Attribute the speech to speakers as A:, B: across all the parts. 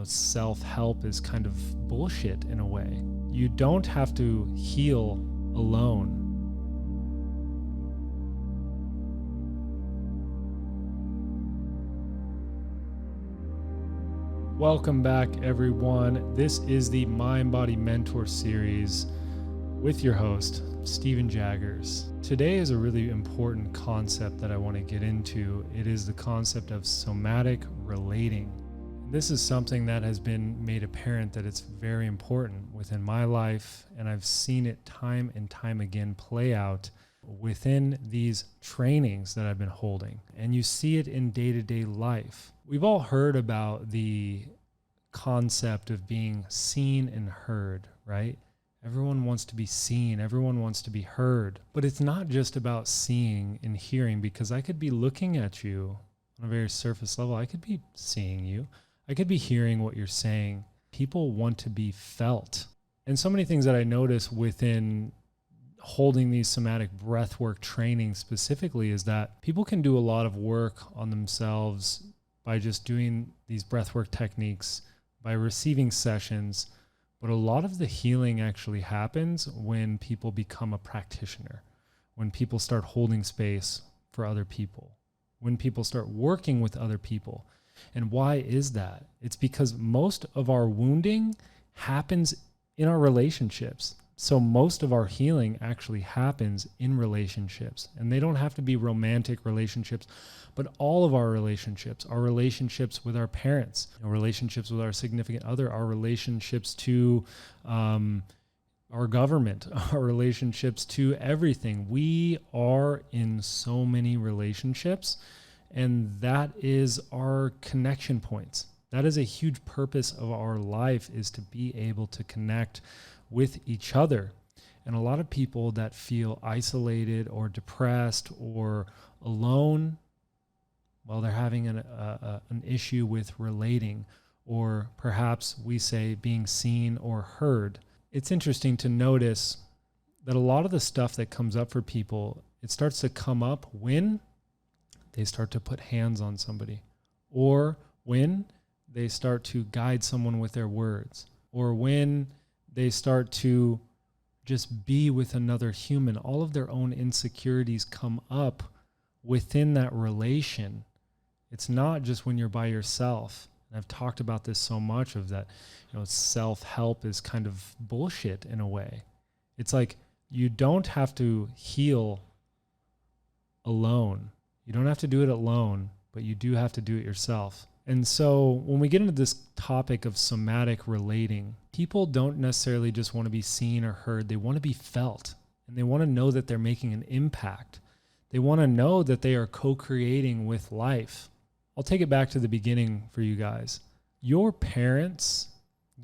A: self-help is kind of bullshit in a way. You don't have to heal alone. Welcome back, everyone. This is the Mind Body Mentor series with your host, Stephen Jaggers. Today is a really important concept that I want to get into. It is the concept of somatic relating. This is something that has been made apparent that it's very important within my life, and I've seen it time and time again play out within these trainings that I've been holding. And you see it in day-to-day life. We've all heard about the concept of being seen and heard, right? Everyone wants to be seen. Everyone wants to be heard. But it's not just about seeing and hearing, because I could be looking at you on a very surface level. I could be seeing you. I could be hearing what you're saying. People want to be felt. And so many things that I notice within holding these somatic breathwork trainings specifically is that people can do a lot of work on themselves by just doing these breathwork techniques, by receiving sessions. But a lot of the healing actually happens when people become a practitioner, when people start holding space for other people, when people start working with other people. And why is that? It's because most of our wounding happens in our relationships. So most of our healing actually happens in relationships. And they don't have to be romantic relationships, but all of our relationships with our parents, our relationships with our significant other, our relationships to our government, our relationships to everything. We are in so many relationships, and that is our connection points. That is a huge purpose of our life, is to be able to connect with each other. And a lot of people that feel isolated or depressed or alone, well, they're having an issue with relating, or perhaps we say being seen or heard. It's interesting to notice that a lot of the stuff that comes up for people, it starts to come up when they start to put hands on somebody, or when they start to guide someone with their words, or when they start to just be with another human. All of their own insecurities come up within that relation. It's not just when you're by yourself. And I've talked about this so much of that, self-help is kind of bullshit in a way. It's like you don't have to heal alone. You don't have to do it alone, but you do have to do it yourself. And so when we get into this topic of somatic relating, people don't necessarily just want to be seen or heard. They want to be felt, and they want to know that they're making an impact. They want to know that they are co-creating with life. I'll take it back to the beginning for you guys. Your parents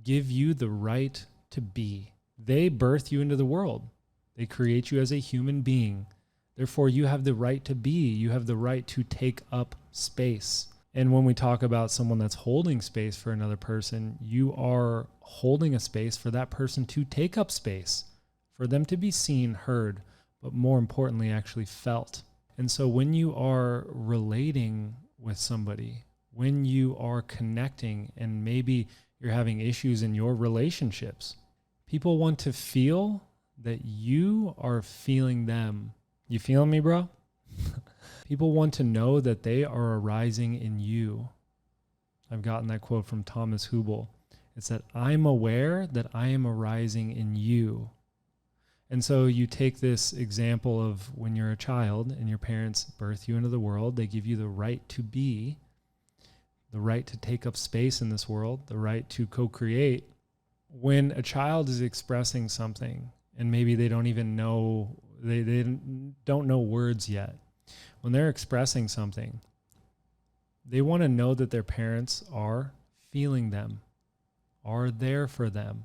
A: give you the right to be. They birth you into the world. They create you as a human being. Therefore, you have the right to be. You have the right to take up space. And when we talk about someone that's holding space for another person, you are holding a space for that person to take up space, for them to be seen, heard, but more importantly, actually felt. And so when you are relating with somebody, when you are connecting, and maybe you're having issues in your relationships, people want to feel that you are feeling them. You feeling me, bro? People want to know that they are arising in you. I've gotten that quote from Thomas Hubel. It's that I'm aware that I am arising in you. And so you take this example of when you're a child and your parents birth you into the world, they give you the right to be, the right to take up space in this world, the right to co-create. When a child is expressing something, and maybe they don't even know, they don't know words yet, when they're expressing something, they want to know that their parents are feeling them, are there for them.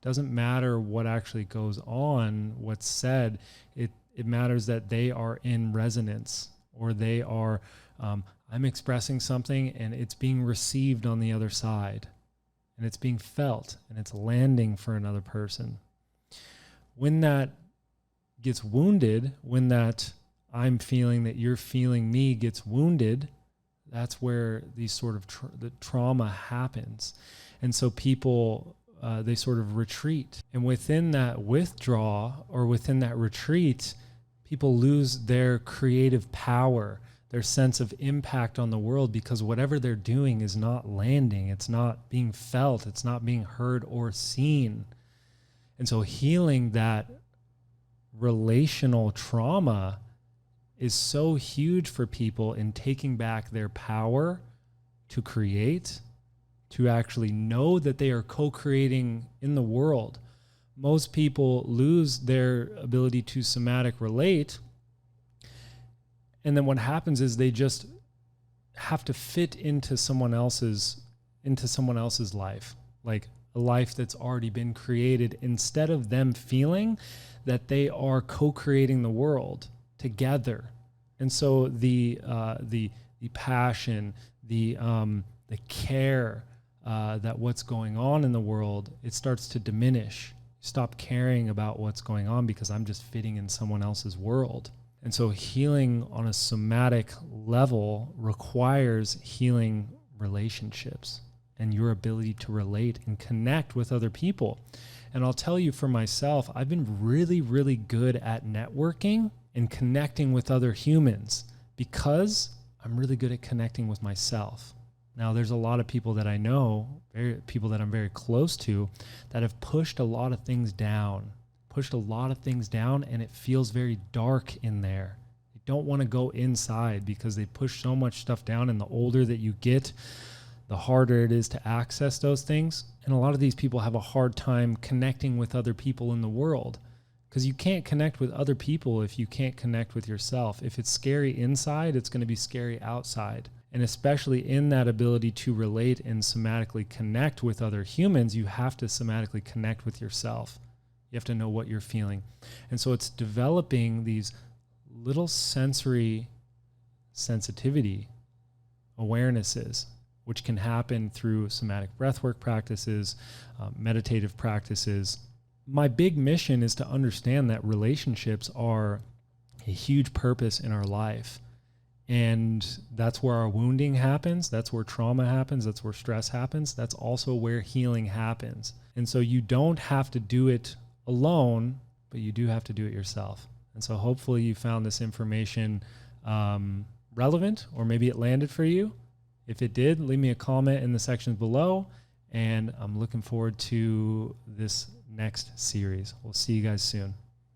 A: Doesn't matter what actually goes on, what's said. It matters that they are in resonance, or they are, I'm expressing something and it's being received on the other side, and it's being felt, and it's landing for another person. When that gets wounded, when that I'm feeling that you're feeling me gets wounded, That's where these sort of the trauma happens. And so people, they sort of retreat. And within that withdrawal or within that retreat, people lose their creative power, their sense of impact on the world, because whatever they're doing is not landing. It's not being felt. It's not being heard or seen. And so healing that relational trauma is so huge for people in taking back their power to create, to actually know that they are co-creating in the world. Most people lose their ability to somatic relate. And then what happens is they just have to fit into someone else's life, like a life that's already been created, instead of them feeling that they are co-creating the world together. And so the passion, the care that what's going on in the world, it starts to diminish. Stop caring about what's going on because I'm just fitting in someone else's world. And so healing on a somatic level requires healing relationships and your ability to relate and connect with other people. And I'll tell you, for myself, I've been really, really good at networking and connecting with other humans because I'm really good at connecting with myself. Now, there's a lot of people that I know, people that I'm very close to, that have pushed a lot of things down, and it feels very dark in there. You don't want to go inside because they push so much stuff down, and the older that you get, the harder it is to access those things. And a lot of these people have a hard time connecting with other people in the world, because you can't connect with other people if you can't connect with yourself. If it's scary inside, it's going to be scary outside. And especially in that ability to relate and somatically connect with other humans, you have to somatically connect with yourself. You have to know what you're feeling. And so it's developing these little sensory sensitivity awarenesses, which can happen through somatic breathwork practices, meditative practices. My big mission is to understand that relationships are a huge purpose in our life. And that's where our wounding happens. That's where trauma happens. That's where stress happens. That's also where healing happens. And so you don't have to do it alone, but you do have to do it yourself. And so hopefully you found this information relevant, or maybe it landed for you. If it did, leave me a comment in the sections below. And I'm looking forward to this next series. We'll see you guys soon.